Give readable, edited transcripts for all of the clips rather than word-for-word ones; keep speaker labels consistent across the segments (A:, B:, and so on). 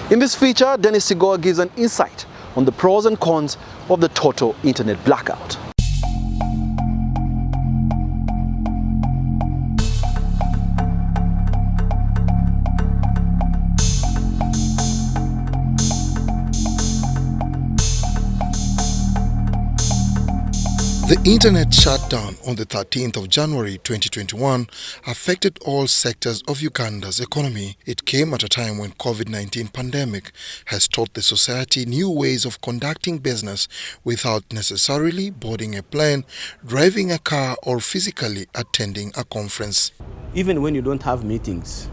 A: In this feature, Dennis Sigoa gives an insight on the pros and cons of the total internet blackout.
B: The internet shutdown on the 13th of January 2021 affected all sectors of Uganda's economy. It came at a time when COVID-19 pandemic has taught the society new ways of conducting business without necessarily boarding a plane, driving a car or physically attending a conference.
C: Even when you don't have meetings,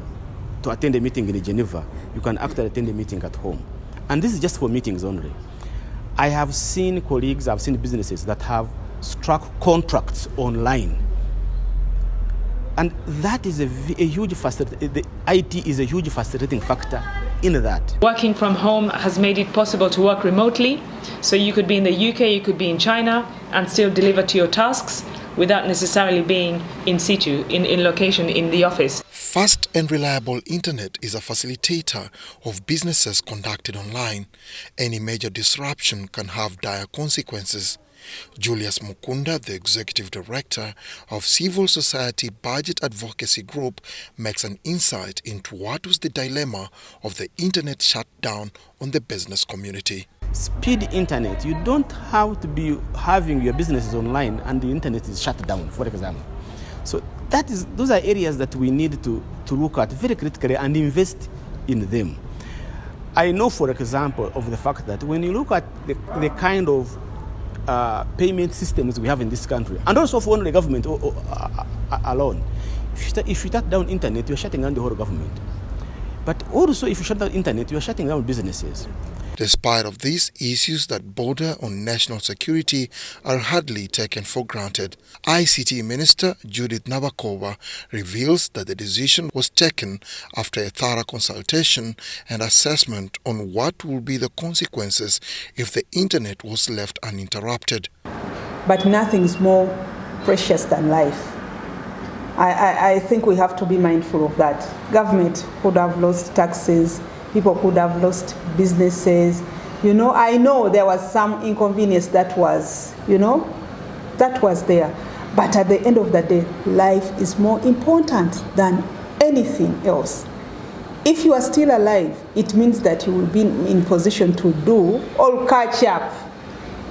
C: to attend a meeting in Geneva, you can actually attend a meeting at home. And this is just for meetings only. I have seen colleagues, I've seen businesses that have struck contracts online, and that is a huge the IT is a huge facilitating factor in that.
D: Working from home has made it possible to work remotely, so you could be in the UK, you could be in China and still deliver to your tasks without necessarily being in situ, in location in the office.
B: Fast and reliable internet is a facilitator of businesses conducted online. Any major disruption can have dire consequences. Julius Mukunda, the executive director of civil society budget advocacy group, makes an insight into what was the dilemma of the internet shutdown on the business community.
C: Speed internet, you don't have to be having your businesses online and the internet is shut down, for example. So those are areas that we need to look at very critically and invest in them. I know, for example, of the fact that when you look at the kind of payment systems we have in this country, and also for only the government alone, if you shut down internet, you're shutting down the whole government. But also, if you shut down internet, you're shutting down businesses.
B: Despite of these issues that border on national security are hardly taken for granted, ICT Minister Judith Nabakova reveals that the decision was taken after a thorough consultation and assessment on what will be the consequences if the internet was left uninterrupted.
E: But nothing is more precious than life. I think we have to be mindful of that. Government could have lost taxes, people could have lost businesses. I know there was some inconvenience that was there. But at the end of the day, life is more important than anything else. If you are still alive, it means that you will be in position to do or catch up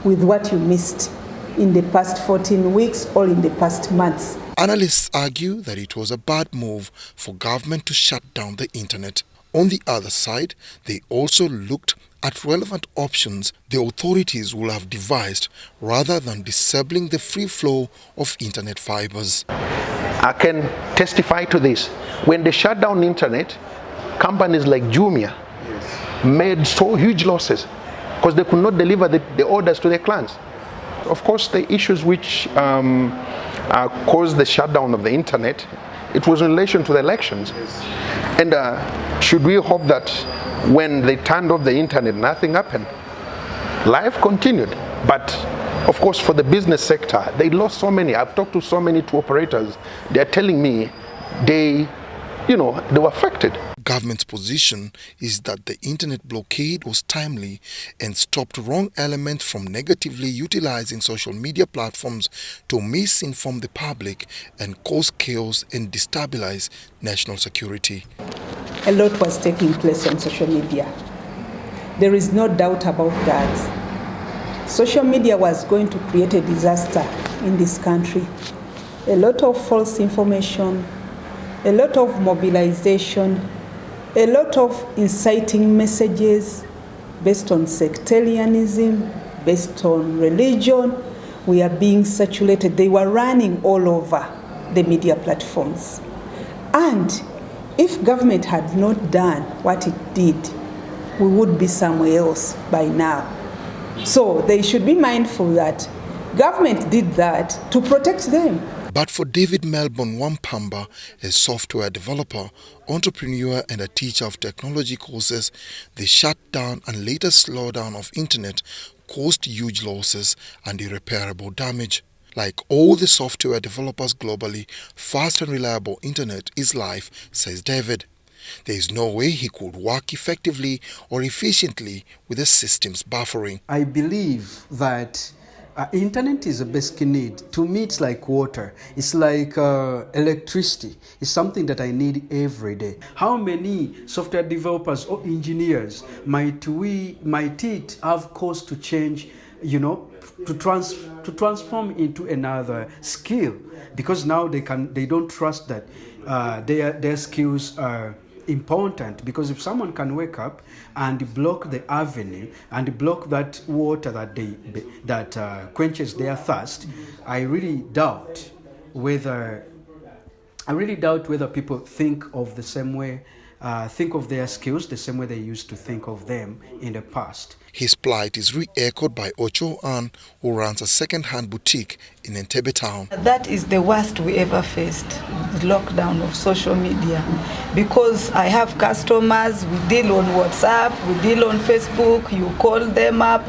E: with what you missed in the past 14 weeks or in the past months.
B: Analysts argue that it was a bad move for government to shut down the internet. On the other side, they also looked at relevant options the authorities will have devised rather than disabling the free flow of internet fibers.
F: I can testify to this. When they shut down internet, companies like Jumia made so huge losses because they could not deliver the orders to their clients. Of course, the issues which caused the shutdown of the internet, it was in relation to the elections. And should we hope that when they turned off the internet, nothing happened? Life continued. But of course, for the business sector, they lost so many. I've talked to so many tour operators. They're telling me they were affected.
B: Government's position is that the internet blockade was timely and stopped wrong elements from negatively utilizing social media platforms to misinform the public and cause chaos and destabilize national security.
E: A lot was taking place on social media. There is no doubt about that. Social media was going to create a disaster in this country. A lot of false information, a lot of mobilization, a lot of inciting messages based on sectarianism, based on religion, we are being circulated. They were running all over the media platforms. And if government had not done what it did, we would be somewhere else by now. So they should be mindful that government did that to protect them.
B: But for David Melbourne Wampamba, a software developer, entrepreneur and a teacher of technology courses, the shutdown and later slowdown of internet caused huge losses and irreparable damage. Like all the software developers globally, fast and reliable internet is life, says David. There is no way he could work effectively or efficiently with the system's buffering.
G: I believe that internet is a basic need. To me, it's like water. It's like electricity. It's something that I need every day. How many software developers or engineers might it have caused to change, to transform into another skill? Because now they don't trust that their skills are important, because if someone can wake up and block the avenue and block that water that quenches their thirst, I really doubt whether people think of the same way, think of their skills the same way they used to think of them in the past.
B: His plight is re-echoed by Ocho Ann, who runs a second-hand boutique in Entebbe town.
H: That is the worst we ever faced, the lockdown of social media. Because I have customers, we deal on WhatsApp, we deal on Facebook, you call them up,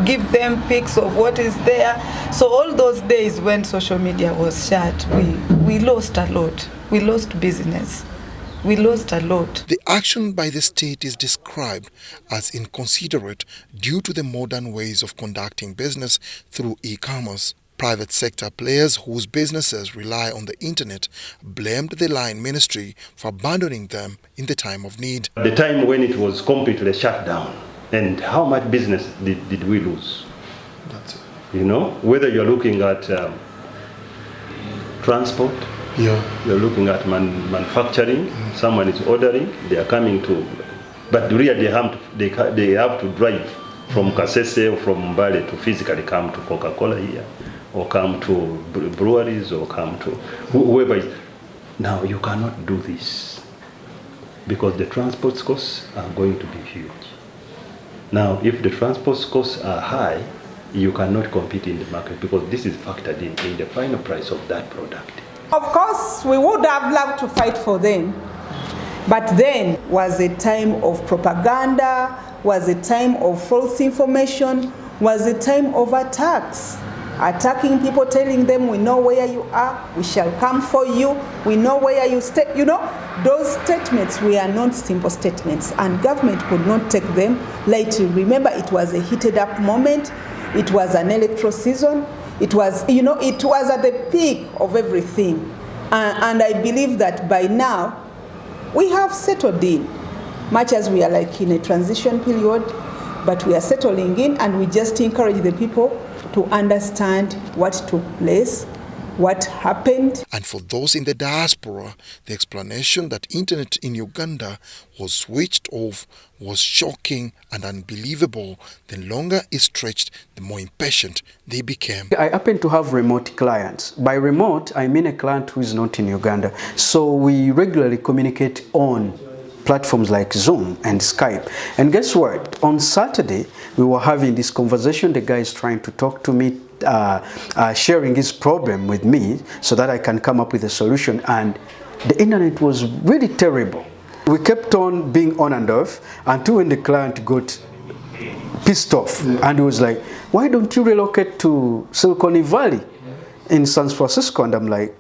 H: give them pics of what is there. So all those days when social media was shut, we lost a lot. We lost business. We lost a lot.
B: The action by the state is described as inconsiderate due to the modern ways of conducting business through e-commerce. Private sector players whose businesses rely on the internet blamed the line ministry for abandoning them in the time of need.
I: The time when it was completely shut down, and how much business did we lose?
B: That's it.
I: Whether you're looking at transport, you're looking at manufacturing, someone is ordering, they are coming to, but really they have to drive from Kasese or from Mbale to physically come to Coca-Cola here, or come to breweries, or come to whoever is. Now you cannot do this because the transport costs are going to be huge. Now if the transport costs are high, you cannot compete in the market because this is factored in the final price of that product.
E: Of course, we would have loved to fight for them, but then was a time of propaganda, was a time of false information, was a time of attacks. Attacking people, telling them, we know where you are, we shall come for you, we know where you stay. Those statements were not simple statements, and government could not take them lightly. Remember, it was a heated up moment, it was an electoral season, it was, it was at the peak of everything. And I believe that by now, we have settled in, much as we are like in a transition period, but we are settling in, and we just encourage the people to understand what took place, what happened.
B: And for those in the diaspora, the explanation that internet in Uganda was switched off was shocking and unbelievable. The longer it stretched, the more impatient they became.
G: I happen to have remote clients. By remote, I mean a client who is not in Uganda. So we regularly communicate on platforms like Zoom and Skype. And guess what? On Saturday, we were having this conversation. The guy is trying to talk to me, sharing his problem with me so that I can come up with a solution. And the internet was really terrible. We kept on being on and off until when the client got pissed off. And he was like, why don't you relocate to Silicon Valley in San Francisco? And I'm like,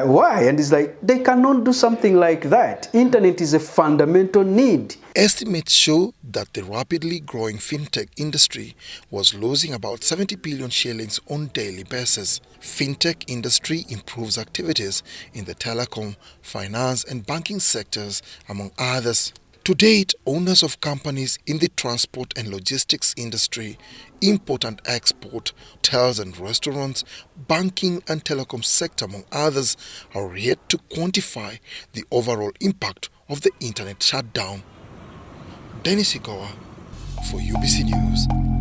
G: why? And it's like, they cannot do something like that. Internet is a fundamental need.
B: Estimates show that the rapidly growing fintech industry was losing about 70 billion shillings on daily basis. Fintech industry improves activities in the telecom, finance and banking sectors, among others. To date, owners of companies in the transport and logistics industry, import and export, hotels and restaurants, banking and telecom sector, among others, are yet to quantify the overall impact of the internet shutdown. Dennis Igowa for UBC News.